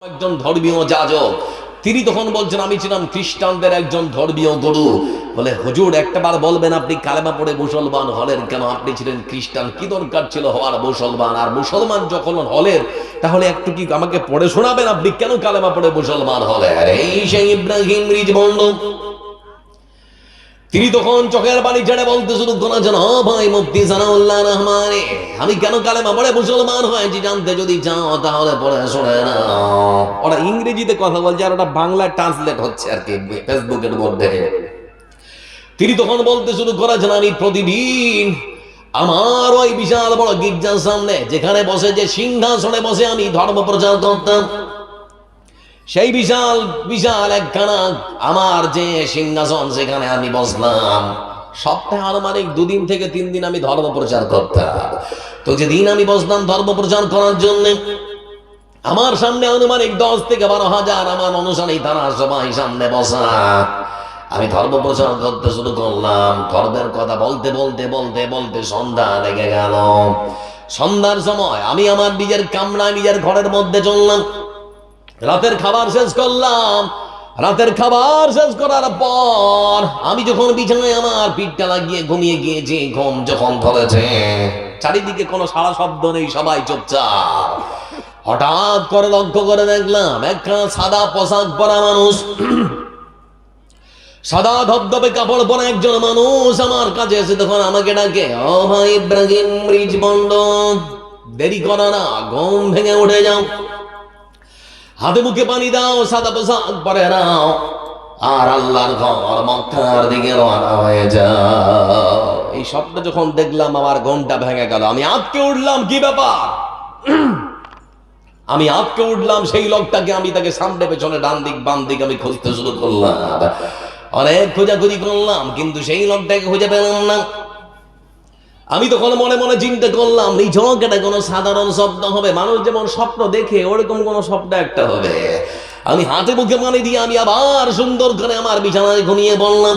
একজন ধর্মীয় যাজক তিনি তখন বলছেন আমি ছিলাম খ্রিস্টানদের একজন ধর্মীয় গুরু। বলে হুজুর একটাবার বলবেন আপনি কালেমা পড়ে মুসলমান হলেন কেন? আপনি ছিলেন খ্রিস্টান, কি দরকার ছিল হওয়ার মুসলমান? আর মুসলমান যখন হলেন তাহলে একটু কি আমাকে পড়ে শোনাবেন আপনি কেন কালেমা পড়ে মুসলমান হলেন? এই সেই ইব্রাহিম রিজভণ্ড তিনি তখন চোখের পানি ছেড়ে বলতে শুরু করেছেন, ও ভাই মুফতি সানাউল্লাহ রহমানে, আমি কেন কালেমা পড়ে মুসলমান হয়েছি জানতে যদি চাও তাহলে পড়ে শোনে না। ওরা ইংরেজিতে কথা বলছে আর ওটা বাংলা ট্রান্সলেট হচ্ছে আর কি ফেসবুকের মধ্যে। তিনি তখন বলতে শুরু করেছেন, আমি প্রতিদিন আমার ওই বিশাল বড় গির্জার সামনে যেখানে বসে যে সিংহাসনে বসে আমি ধর্ম প্রচার করতাম, সেই বিশাল বিশাল একখানা আমার যে সিংহাসন সেখানে আমি বসলাম। সপ্তাহে আনুমানিক 2 দিন থেকে 3 দিন আমি ধর্ম প্রচার করতাম। তো যেদিন আমি বসলাম ধর্ম প্রচার করার জন্য, আমার সামনে আনুমানিক 10 থেকে 12,000 আমার অনুসারী তারা সবাই সামনে বসা। আমি ধর্ম প্রচার করতে শুরু করলাম। ধর্মের কথা বলতে বলতে বলতে বলতে সন্ধ্যা লেগে গেল। সন্ধ্যার সময় আমি আমার নিজের কামরায় নিজের ঘরের মধ্যে চললাম। রাতের খাবার শেষ করলাম। রাতের খাবার শেষ করার পর আমি যখন বিছানায় আমার পিঠটা লাগিয়ে ঘুমিয়ে গিয়েছি, ঘুম যখন ধরেছে, চারিদিকে কোনো সারা শব্দ নেই, সবাই চুপচাপ। হঠাৎ করে লক্ষ্য করে দেখলাম একটা সাদা পোশাক পরা মানুষ, সাদা ধবধবে কাপড় পরা একজন মানুষ আমার কাছে এসে তখন আমাকে ডাকে, ও ভাই ইব্রাহিম রিজভণ্ড, দেরি করো না, ঘুম ভেঙে উঠে যাও, হাতে মুখে পানি দাও, সাদা পোশাক পরে নাও, আর আল্লাহর ঘর মক্কার দিকে রওনা হয়ে যাও। এই শব্দ যখন দেখলাম আমার ঘুমটা ভেঙে গেল। আমি আঁতকে উঠলাম, কি ব্যাপার? আমি আঁতকে উঠলাম। সেই লোকটাকে আমি তাকে সামনে পেছনে ডান দিক বাম দিক আমি খুঁজতে শুরু করলাম। অনেক খোঁজাখুঁজি করলাম কিন্তু সেই লোকটাকে খুঁজে পেলাম না। আমি তখন মনে মনে চিন্তা করলাম, নিছক এটা কোনো সাধারণ শব্দ হবে, মানুষ যেমন স্বপ্ন দেখে ওরকম কোনো শব্দ একটা হবে। আমি হাতে মুখে পানি দিয়ে আমি আবার সুন্দর করে আমার বিছানায় ঘুমিয়ে পড়লাম।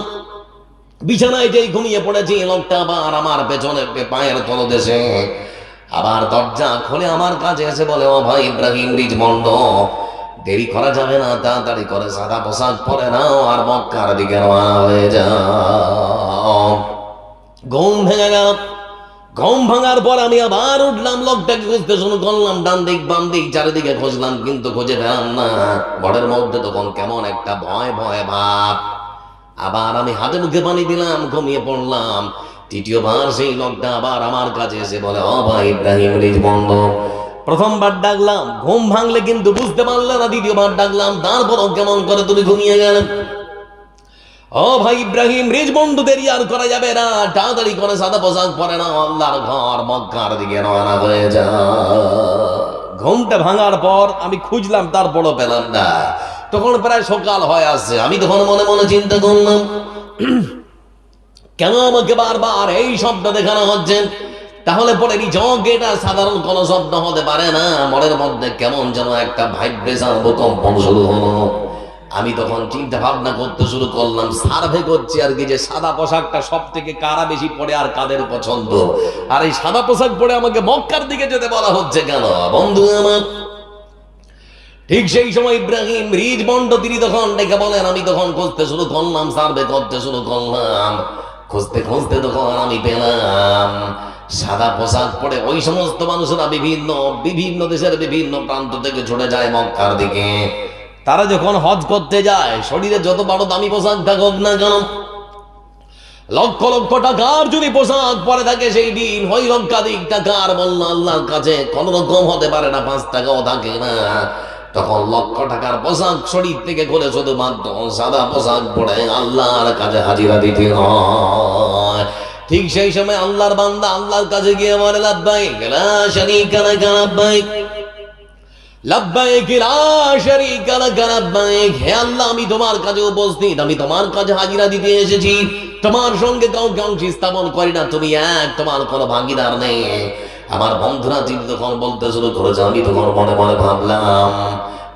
বিছানায় যেই ঘুমিয়ে পড়েছি, লোকটা আবার আমার পেছনে পায়ের তলদেশে আবার দরজা খুলে আমার কাছে এসে বলে, ও ভাই ইব্রাহিম রিজভণ্ড, দেরি করা যাবে না, তাড়াতাড়ি করে সাদা পোশাক পরে নাও আর মক্কার দিকে রওনা হয়ে যাও। ঘুম ভেঙে গেল। ঘুম ভাঙার পর আমি আবার উঠলাম, লোকটাকে খুঁজতে শুরু করলাম, ডান দিক বাম দিক চারিদিকে খুঁজলাম কিন্তু খুঁজে পেলাম না। ঘরের মধ্যে তখন কেমন একটা ভয় ভয় ভাব। আবার আমি হাতে মুখে পানি দিলাম, ঘুমিয়ে পড়লাম। তৃতীয়বার সেই লোকটা আবার আমার কাছে এসে বলে, ও ভাই ইব্রাহিম রিজভণ্ড। প্রথমবার ডাকলাম, ঘুম ভাঙলে কিন্তু বুঝতে পারলে না। দ্বিতীয়বার ডাকলাম, তারপরও কেমন করে তুমি ঘুমিয়ে গেলে। ও ভাই ইব্রাহিম রিজভণ্ড, দেরি আর করা যাবে না, তাড়াতাড়ি করে সাদা পোশাক পরে না, আল্লাহর ঘর মক্কার দিকে রওনা হয়ে যা। ঘুমটা ভাঙার পর আমি খুঁজলাম, তারপরও পেলাম না। তখন প্রায় সকাল হয়ে আসছে। আমি তখন মনে মনে চিন্তা করলাম, কেন আমাকে বারবার এই শব্দ দেখানো হচ্ছে? তাহলে পরে নিছক এটা সাধারণ কোনো শব্দ হতে পারে না। মনের মধ্যে কেমন যেন একটা ভাইব্রেশন, ভূকম্পন শুরু হলো। আমি তখন চিন্তা ভাবনা করতে শুরু করলাম, সার্ভে করছি আর কি, যে সাদা পোশাকটা সব থেকে কারা বেশি পড়ে আর কাদের পছন্দ, আর এই সাদা পোশাক পরে আমাকে মক্কার দিকে যেতে বলা হচ্ছে কেন? বন্ধু আমার, ঠিক সেই সময় ইব্রাহিম রিজভণ্ড তিনি তখন ডেকে বলেন। আমি তখন খুঁজতে শুরু করলাম, সার্ভে করতে শুরু করলাম। খুঁজতে খুঁজতে তখন আমি পেলাম সাদা পোশাক পরে ওই সমস্ত মানুষেরা বিভিন্ন বিভিন্ন দেশের বিভিন্ন প্রান্ত থেকে ছুটে যায় মক্কার দিকে। তারা যখন হজ করতে যায়, শরীরে যত বড় দামি পোশাক থাকুক না কেন, লক্ষ লক্ষ টাকার যদি পোশাক পরে থাকে, সেই দিন ওই লক্ষাধিক টাকার বলল আল্লাহর কাছে কোন রকম হতে পারে না, 5 টাকাও থাকে না। তখন লক্ষ টাকার পোশাক শরীর থেকে করে শুধুমাত্র সাদা পোশাক পরে আল্লাহর কাছে হাজিরা দিতে হয়। ঠিক সেই সময় আল্লাহর বান্দা আল্লাহর কাছে গিয়ে বলে, লাব্বাইক লা শারীকা লাক লাব্বাইক, লাব্বাইক লা শারীকা লাক লাব্বাইক। হে আল্লাহ, আমি তোমার কাছে উপস্থিত, আমি তোমার কাছে হাজিরা দিতে এসেছি। তোমার সঙ্গে কাউকে অংশ স্থাপন করি না, তুমি এক, তোমার কোনো ভাগিদার নেই। আমার বন্ধুরা তিনি তখন বলতে শুরু করেছে। আমি তখন মনে মনে ভাবলাম,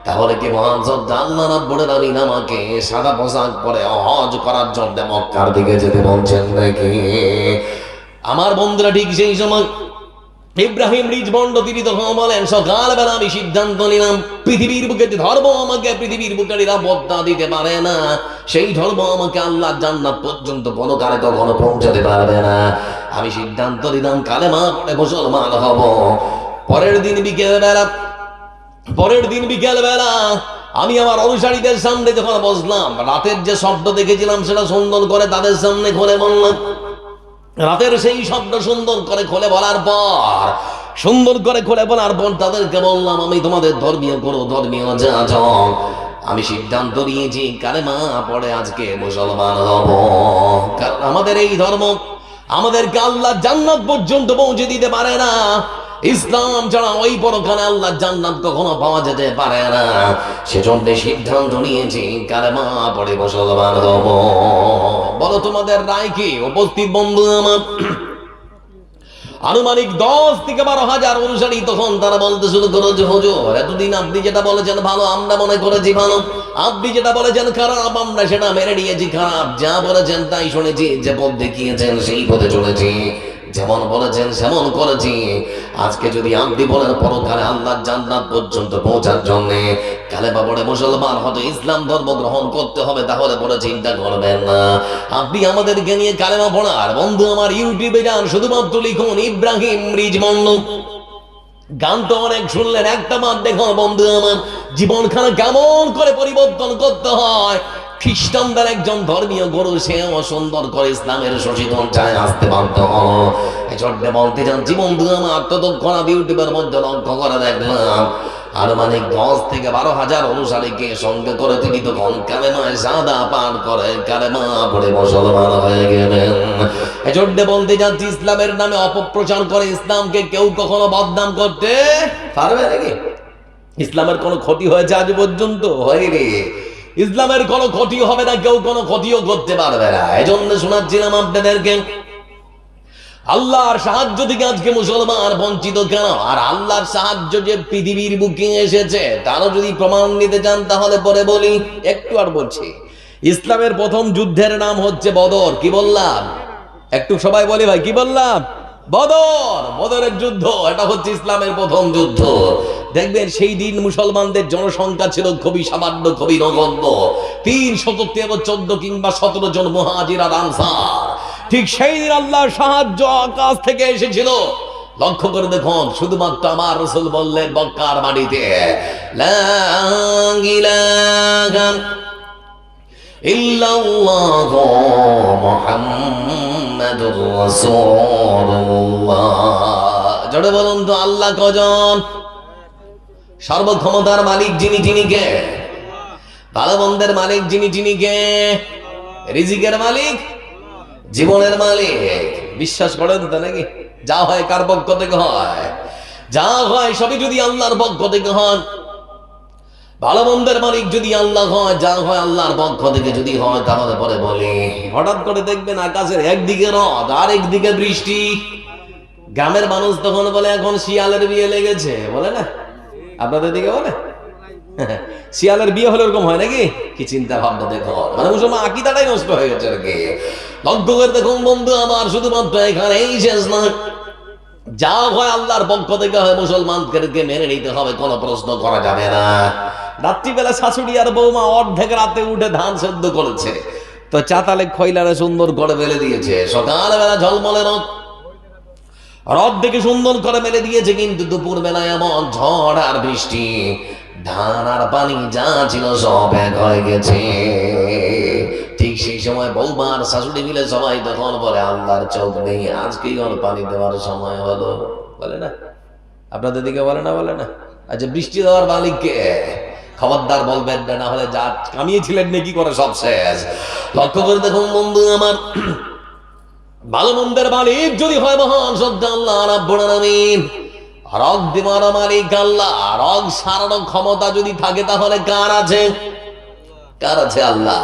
তাহলে কি মহান সত্তা আল্লাহ রাব্বুল আলামিন আমাকে সাদা পোশাক পরে হজ করার জন্য মক্কার দিকে যেতে বলছেন নাকি? আমার বন্ধুরা ঠিক সেই সময় ইব্রাহিম রিজবন্ড তিনি তখন বলেন, সকালবেলা আমি সিদ্ধান্ত নিলাম পৃথিবীর বুকে যে ধর্ম আমাকে পৃথিবীর বুকে নিরাপত্তা দিতে পারে না, সেই ধর্ম আমাকে আল্লাহ জান্নাত পর্যন্ত কোনো কারে কখনো পৌঁছাতে পারবে না। আমি সিদ্ধান্ত নিলাম কালেমা পড়ে মুসলমান হব। পরের দিন বিকেল বেলা আমি আমার অনুসারীদের সামনে যখন বসলাম, রাতের যে শব্দ দেখেছিলাম সেটা সুন্দর করে তাদের সামনে খুলে বললাম। রাতের সেই শব্দ সুন্দর করে খুলে বলার পর তাদেরকে বললাম, আমি তোমাদের ধর্মীয় করো, ধর্মীয় যাজক, আমি সিদ্ধান্ত নিয়েছি কালেমা পড়ে আজকে মুসলমান হব। কারণ আমাদের এই ধর্ম আমাদেরকে আল্লাহ জান্নাত পর্যন্ত পৌঁছে দিতে পারে না। ইসলাম ছাড়া ওই পরকালে আল্লাহ জান্নাত কখনো পাওয়া যেতে পারে না। সেজন্য সিদ্ধান্ত নিয়েছি কালেমা পড়ে মুসলমান হব। বলো তোমাদের রায় কি? উপস্থিত বন্ধু আমার, আনুমানিক 10 থেকে 12,000 অনুসারী তখন তারা বলতে শুরু করো যে হুজুর, এতদিন আপনি যেটা বলেছেন ভালো আমরা মনে করেছি ভালো, আপনি যেটা বলেছেন খারাপ আমরা সেটা মেনে নিয়েছি খারাপ, যা বলেছেন তাই শুনেছি, যে পথ দেখিয়েছেন সেই পথে চলেছি, যেমন বলেছেন সেমন করেছি। আজকে যদি আপনি বলেন পরকালে আল্লাহর জান্নাত পর্যন্ত পৌঁছার জন্য কালেমা পড়ে মুসলমান হতে ইসলাম ধর্ম গ্রহণ করতে হবে, তাহলে পরে চিন্তা করবেন না। আপনি আমাদেরকে নিয়ে কালেমা পড়ার বন্ধু আমার ইউটিউবে যান, শুধুমাত্র লিখুন ইব্রাহিম রিজবন্ড। গান তো অনেক শুনলেন, একটা বার দেখুন বন্ধু আমার জীবনখানা কেমন করে পরিবর্তন করতে হয়। খ্রিস্টানদের একজন ধর্মীয় গুরু, সেও সুন্দর করে ইসলামের সচেতন চায় আসতে বাধ্য হল। এই বলতে চাচ্ছি বন্ধু আমার, ততক্ষণ ইউটিউবের মধ্যে লক্ষ্য করে দেখলাম আনুমানিক 10 থেকে 12,000 অনুসারীকে সঙ্গে করে তিনি তখন কালেমায় সাদা পান করে কালেমা পড়ে মুসলমান হয়ে গেলেন। এই বলতে যাচ্ছি ইসলামের নামে অপপ্রচার করে ইসলামকে কেউ কখনো বদনাম করতে পারবে নাকি? ইসলামের কোনো ক্ষতি হয়েছে আজ পর্যন্ত? হয়নি। ইসলামের কোনো ক্ষতি হবে না, কেউ কোনো ক্ষতিও করতে পারবে না। এজন্য শোনাচ্ছিলাম আপনাদেরকে, আল্লাহর সাহায্য থেকে আজকে মুসলমান বঞ্চিত কেন? আর আল্লাহর সাহায্য যে পৃথিবীর বুকে এসেছে তারও যদি প্রমাণ নিতে চান তাহলে পরে বলি, একটু আর বলছি। ইসলামের প্রথম যুদ্ধের নাম হচ্ছে বদর। কি বললাম? একটু সবাই বলি ভাই, কি বললাম? বদরের যুদ্ধ, এটা হচ্ছে ইসলামের প্রথম যুদ্ধ। দেখবেন সেই দিন মুসলমানদের জনসংখ্যা ছিল খুবই সামান্য, খুবই নগণ্য, 314 কিংবা 17 জন মুহাজির আর আনসার। ঠিক সেই দিন আল্লাহর সাহায্য আকাশ থেকে এসেছিল। লক্ষ্য করে দেখুন, শুধুমাত্র আমার রাসূল বললেন মক্কার মাটিতে লা ইলাহা ইল্লাল্লাহু মুহাম্মাদুর রাসূলুল্লাহ। জোরে বলুন তো, আল্লাহ কজন? সর্বক্ষমতার মালিক যিনি কে? ভালো মন্দের মালিক যিনি কে? রিজিকের মালিক, জীবনের মালিক। বিশ্বাস করেন তো নাকি? যা হয় কার পক্ষ থেকে হয়? যা হয় সবই যদি আল্লাহর পক্ষ থেকে হয়। ভালো মন্দের মালিক যদি আল্লাহ হয়, যা হয় আল্লাহর পক্ষ থেকে যদি হয়, তাহলে পরে বলি হঠাৎ করে দেখবেন আকাশের একদিকে রদ আর একদিকে বৃষ্টি। গ্রামের মানুষ তখন বলে এখন শিয়ালের বিয়ে লেগেছে, বলে না? আপনাদের দিকে বলে শিয়ালের বিয়ে হলে এরকম হয় নাকি? কি চিন্তা ভাবনা দেখো, মানে মুসলমান আকীদাটাই নষ্ট হয়ে গেছে আর কি। লক্ষ্য করে দেখুন বন্ধু আমার, শুধুমাত্র এখানে এই শেষ নয়, যা হয় আল্লাহর পক্ষ থেকে হয়, মুসলমানদেরকে মেনে নিতে হবে, কোনো প্রশ্ন করা যাবে না। রাত্রিবেলা শাশুড়ি আর বৌমা অর্ধেক রাতে উঠে ধান সেদ্ধ করেছে, তো চাতালে খৈলারে সুন্দর করে মেলে দিয়েছে। সকালবেলা ঝলমলে রদ দেখে সুন্দর করে মেলে দিয়েছে, কিন্তু দুপুর বেলায় এমন ঝড় আর বৃষ্টি, ধান আর পানি যা ছিল সব এক হয়ে গেছে। ঠিক সেই সময় বৌমা আর শাশুড়ি মিলে সবাই তখন বলে আল্লাহর চোখ নেই, আজকেই ওর পানি দেওয়ার সময় হলো, বলে না? আপনাদের দিকে বলে না? বলে না? আচ্ছা, বৃষ্টি দেওয়ার মালিক কে? খবরদার বলবেন না, না হলে যা কামিয়েছিলেন নাকি করে সব শেষ। লক্ষ্য করে দেখুন বন্ধু আমার, ভালো মন্দের মালিক যদি হয় মহান শ্রদ্ধা আল্লাহ রাব্বুল আলামিন, রগ দেওয়ার মালিক আল্লাহ, রগ সারানোর ক্ষমতা যদি থাকে তাহলে কার আছে? কার আছে? আল্লাহ।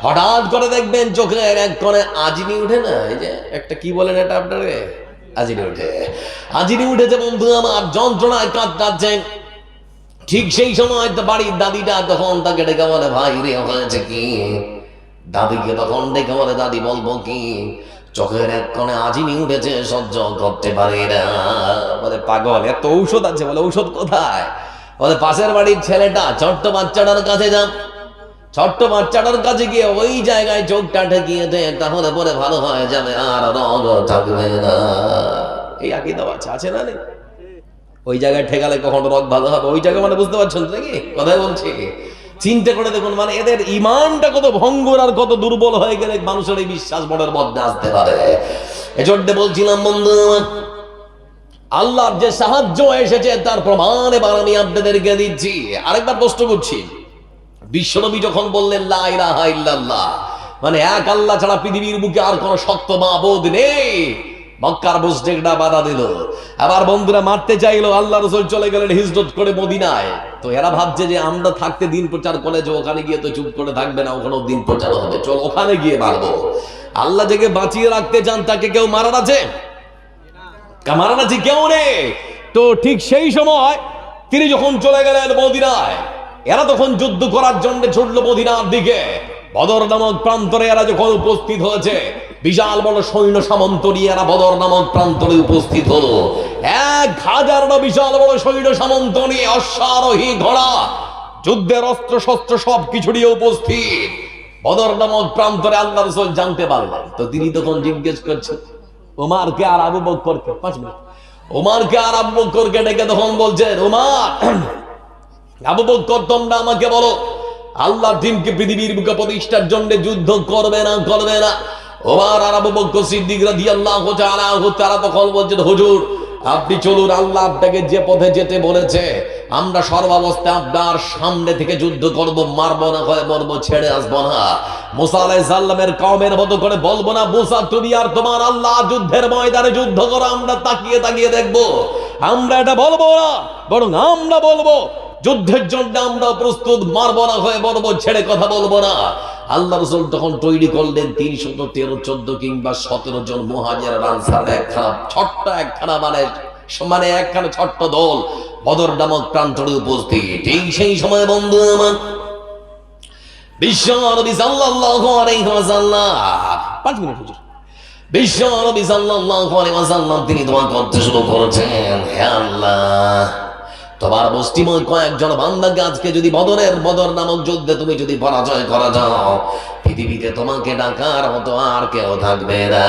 হঠাৎ করে দেখবেন চোখের এক কোণে আজিনি উঠে না, এই যে একটা কি বলেন এটা আপনারে, আজিনি উঠেছে বন্ধু আমার, যন্ত্রণায় কাঁদছে। ঠিক সেই সময় তো বাড়ির দাদিটা তখন তাকে ডেকে বলে ভাই রে হয়েছে কি? দাদিকে তখন ডেকে বলে দাদি বলবো কি, চোখের এক কোণে আজিমি উঠেছে, সহ্য করতে পারি না। বলে পাগল, এত ঔষধ আছে। বলে ঔষধ কোথায়? বলে পাশের বাড়ির ছেলেটা ছোট্ট বাচ্চাটার কাছে যান, ছোট্ট বাচ্চাটার কাছে গিয়ে ওই জায়গায় চোখটা ঠেকিয়ে দে, তাহলে পরে ভালো হয়ে যাবে, আর রোগ থাকবে না। এই আকীদা আছে না নেই? ওই জায়গায় ঠেকালে কখন রোগ ভালো হবে? ওই জায়গায় মানে বুঝতে পারছেন নাকি কথাই বলছি? চিন্তা করে দেখুন, মানে এদের ইমানটা কত ভঙ্গুর আর কত দুর্বল হয়ে গেলে মানুষের এই বিশ্বাস মনের মধ্যে আসতে পারে। এজন্য বলছিলাম বন্ধু, আল্লাহর যে সাহায্য এসেছে তার প্রমাণ এবার আমি আপনাদেরকে দিচ্ছি। আরেকবার প্রশ্ন করছি, বিশ্বনবী যখন বললেন লা ইলাহা ইল্লাল্লাহ, মানে এক আল্লাহ ছাড়া পৃথিবীর বুকে আর কোন সত্য মাবুদ নেই, মক্কার মুশরিকরা বাধা দিল। আবার বন্ধুরা মারতে চাইলো, আল্লাহ রাসূল চলে গেলেন হিজরত করে মদিনায়। তো এরা ভাবছে যে আমরা থাকতে দিন প্রচার করে, যে ওখানে গিয়ে তো চুপ করে থাকবে না, ওখানেও দিন প্রচার হবে, চল ওখানে গিয়ে মারবো। আল্লাহ যাকে বাঁচিয়ে রাখতে চান তাকে কেউ মারার আছে? মারার আছে কেউ নেই। তো ঠিক সেই সময় তিনি যখন চলে গেলেন মদিনায়, এরা তখন যুদ্ধ করার জন্য ছুটলো মদিনার দিকে। বদর নামক প্রান্তরে এরা যখন উপস্থিত হয়েছে, বিশাল বড় সৈন্য সামন্ত নিয়ে এরা বদর নামক প্রান্তরে উপস্থিত হলো। 1000 বিশাল বড় সৈন্য সামন্ত নিয়ে, অশ্বারোহী ঘোড়া, যুদ্ধের অস্ত্র শস্ত্র সবকিছু নিয়ে উপস্থিত বদর নামক প্রান্তরে। আল্লাহ রাসূল জানতে পারলেন, তো তিনি তখন জিজ্ঞেস করছেন ওমরকে আর আবু বকরকে, 5 মিনিট, ওমরকে আর আবু বকরকে ডেকে তখন বলছেন, ওমর, আবু বকর, তোমরা আমাকে বলো, আল্লাহর দিনকে পৃথিবীর বুকে প্রতিষ্ঠার জন্য যুদ্ধ করবে না করবে না? ওমর আর আবু বকর সিদ্দিক রাদিয়াল্লাহু তাআলা তারা তখন বলছেন, হুজুর আপনি চলুন, আল্লাহ আপনাকে যে পথে যেতে বলেছে আমরা সর্বাবস্থায় আপনার সামনে থেকে যুদ্ধ করব, মারবো না হয় মরবো, ছেড়ে আসবো না। মুসা আলাইহিস সালামের কওমের মতো করে বলবো না, মুসা তুমি আর তোমার আল্লাহ যুদ্ধের ময়দানে যুদ্ধ করো, আমরা তাকিয়ে তাকিয়ে দেখবো। আমরা এটা বলবো না, বরং আমরা বলবো যুদ্ধের জন্য আমরা প্রস্তুত, মারবো না হয় মরবো, ছেড়ে কথা বলবো না। আল্লাহ রাসূল তখন তৈরি করলেন 313, 14 কিংবা 17 জন মুহাজির আনসার, একখানা মানে একখানা ছোট্ট দল বদর নামক প্রান্তরে উপস্থিত। ঠিক সেই সময় বন্ধু আমার বিশ্ব নবী সাল্লাল্লাহু আলাইহি ওয়াসাল্লাম, 5 মিনিট হুজুর, বিশ্ব নবী সাল্লাল্লাহু আলাইহি ওয়াসাল্লাম তিনি দোয়া করতে শুরু করেছেন, হে আল্লাহ, তোমার মুষ্টিময় কয়েকজন বান্দাকে আজকে যদি বদর নামক যুদ্ধে তুমি যদি পরাজয় করা যাও, পৃথিবীতে তোমাকে ডাকার মতো আর কেউ থাকবে না।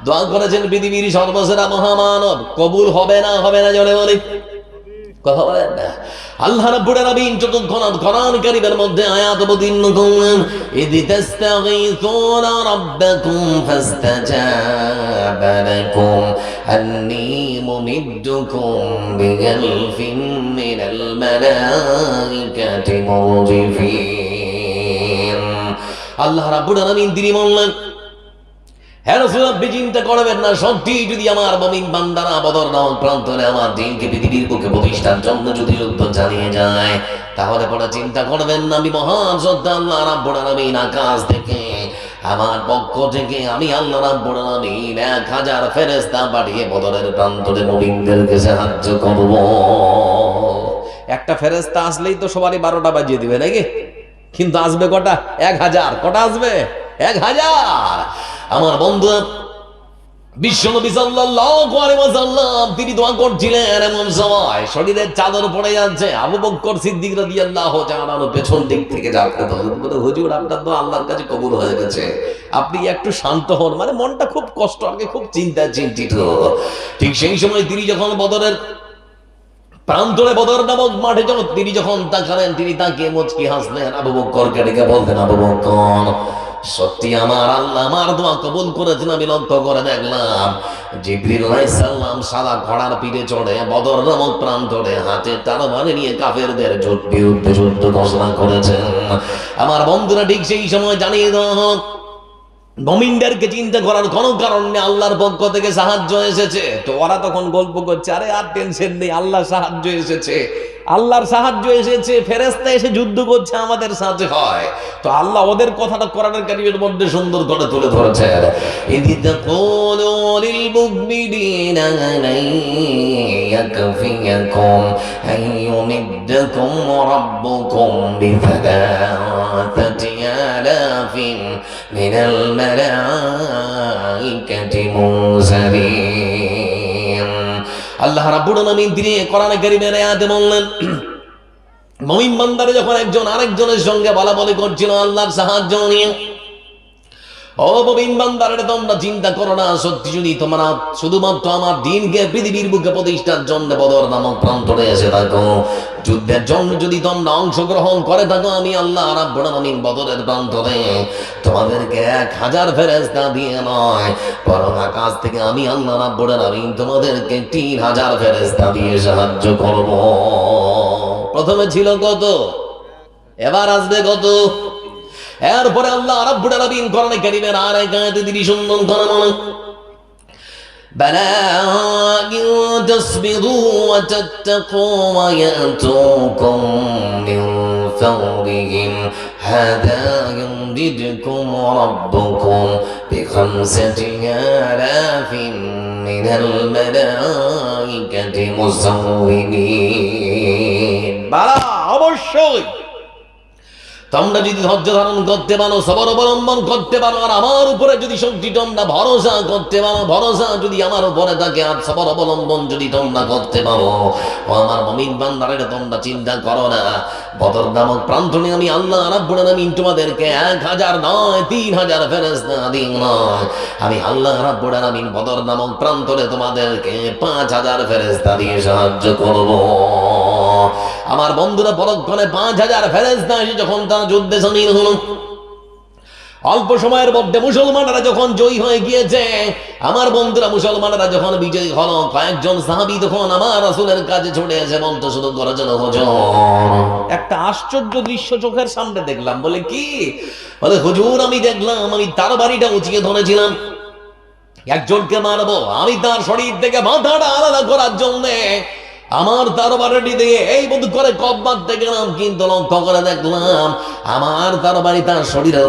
দোয়া করেছেন পৃথিবীর সর্বসেরা মহামানব, কবুল হবে না জোরে বলি, কথা বলেন না? আল্লাহ রাব্বুল আলামিন যতক্ষণ কোরআন কারীমের মধ্যে আয়াত অবতীর্ণ করলেন, ইদ তাস্তাগীথুনা রাব্বাকুম ফাস্তাজাবা লাকুম আন্নী মুমিদ্দুকুম বিআলফিন মিনাল মালাইকাতি মুরজিফিন। আল্লাহ রাব্বুল আলামিন তিনি বললেন, হে রাসূল আপনি চিন্তা করবেন না, সত্যি যদি আমার মুমিন বান্দারা বদর নামক প্রান্তরে আমার দিনকে পৃথিবীর বুকে প্রতিষ্ঠার জন্য যদি যুদ্ধ চালিয়ে যায়, তাহলে পরে চিন্তা করবেন না, আমি মহান সত্তা আল্লাহ রাব্বুল আলামিন আকাশ থেকে আমার পক্ষ থেকে আমি আল্লাহ রাব্বুল আলামিন 1000 ফেরেশতা পাঠিয়ে বদরের প্রান্তরে মুমিনদেরকে সাহায্য করব। একটা ফেরেশতা আসলেই তো সবারই 12টা বাজিয়ে দিবে নাকি? কিন্তু আসবে কটা? 1000। কটা আসবে? 1000। আমার বন্ধু বিশ্বনবী সাল্লাল্লাহু আলাইহি ওয়াসাল্লাম তিনি দোয়া করছিলেন, এমন সময় শরীরের চাদর পড়ে যাচ্ছে। আবু বকর সিদ্দিক রাদিয়াল্লাহু তাআলা পেছন দিক থেকে যাচ্ছে, বলে হুজুর আপনার দোয়া আল্লাহর কাছে কবুল হয়ে গেছে, আপনি একটু শান্ত হন। মানে মনটা খুব কষ্ট, আগে খুব চিন্তিত। ঠিক সেই সময় তিনি যখন বদরের প্রান্তরে বদর নামক মাঠে তিনি যখন তাকালেন, তিনি তাকিয়ে মুচকি হাসলেন। আবু বকরকে ডেকে বলতেন, আবু বকর সত্যি আমার আল্লাহ আমার দোয়া কবুল করেছেন। আমি লক্ষ্য করে দেখলাম জিবরিল আলাইহিস সালাম সাদা ঘোড়ার পিঠে চড়ে বদর নামক প্রান্তরে হাতে তরবারি নিয়ে কাফেরদের বিরুদ্ধে যুদ্ধ ঘোষণা করেছেন। আমার বন্ধুরা ঠিক সেই সময় জানিয়ে দেওয়া হোক, মুমিনদেরকে চিন্তা করার কোনো কারণ নেই, আল্লাহর পক্ষ থেকে সাহায্য এসেছে। তো ওরা তখন গল্প করছে, আরে আর টেনশন নেই, আল্লাহ সাহায্য এসেছে, আল্লাহর সাহায্য এসেছে, ফেরেশতা এসে যুদ্ধ করছে আমাদের সাথে হয়, তো আল্লাহ ওদের কথাটা কোরআনের কারিমের মধ্যে সুন্দর করে তুলে ধরেছে। ইদিতা কুলু লিল মুমিনিনা লাই ইয়াকফিয়াকুম আইয়ুমিদ্দাকুম রাব্বুকুম বিসালাসাতি আলাফিন মিনাল মালাইকাতি মুনজালিন। আল্লাহ রাব্বুল আলামিন তিনি কোরআনে কারীমের আয়াতে বললেন, মুমিন বান্দারা যখন একজন আরেকজনের সঙ্গে বলাবলি করছিল আল্লাহর সাহায্য নিয়ে, ও মুমিন বান্দারা তোমরা চিন্তা করো না, সত্যি যদি তোমরা শুধুমাত্র আমার দ্বীনকে পৃথিবীর বুকে প্রতিষ্ঠার জন্য বদর নামক প্রান্তরে এসে থাকো, যুদ্ধের জন্য যদি তোমরা অংশগ্রহণ করে থাকো, আমি আল্লাহ রাব্বুল আলামিন বদরের প্রান্তরে তোমাদেরকে 1000 ফেরেশতা দিয়ে নয়, বরং আকাশ থেকে আমি আল্লাহ রাব্বুল আলামিন তোমাদেরকে 3000 ফেরেশতা দিয়ে সাহায্য করব। প্রথমে ছিল কত, এবার আসবে কত? এরপরে আল্লাহ রাব্বুল আলামিন কোরআনে কারীমের আরেক আয়াতে তিনি সুন্দর করে বলেন, বালা ইন তাসবিরু ওয়া তাত্তাকু ওয়া ইয়াতুকুম মিন ফাওরিহিম হাদা ইউমদিদকুম রাব্বুকুম বিখামসাতি আলাফিন মিনাল মালাইকাতি মুসাউওয়িমিন। বালা, অবশ্যই তোমরা যদি ধৈর্য ধারণ করতে পারো, সবর অবলম্বন করতে পারো, আর আমার উপরে যদি শক্তি তোমরা ভরসা করতে পারো, ভরসা যদি আমার উপরে থাকে, আর সবর অবলম্বন যদি তোমরা করতে পারো, ও আমার মুমিন বান্দারা তোমরা চিন্তা করো না, বদর নামক প্রান্তরে আমি আল্লাহ রাব্বুল আলামিন তোমাদেরকে 1000 নয় 3000 ফেরেশতা দিন নয়, আমি আল্লাহ রাব্বুল আলামিন বদর নামক প্রান্তরে তোমাদেরকে 5000 ফেরেশতা দিয়ে সাহায্য করব। আমার বন্ধুরা পরক্ষণে 5000 ফেরেশতা এসে যখন তারা যুদ্ধে সামিল হলো, অল্প সময়ের মধ্যে মুসলমানরা যখন জয়ী হয়ে গিয়েছে, আমার বন্ধুরা মুসলমানরা যখন বিজয়ী হলো, কয়েকজন সাহাবী তখন আমার রাসূলের কাছে ছুটে এসে বলতে শুরু করেছিল, হুজুর একটা আশ্চর্য দৃশ্য চোখের সামনে দেখলাম। বলে কি? বলে হুজুর আমি দেখলাম, আমি তার বাড়িটা উঁচিয়ে ধরেছিলাম, একজনকে মারবো, আমি তার শরীর থেকে মাথাটা আলাদা করার জন্য আমার তরবারিটি দিয়ে এই বোধ করে কব্বাত থেকে গেলাম, কিন্তু লক্ষ্য করে দেখলাম আমার তরবারি তার শরীরের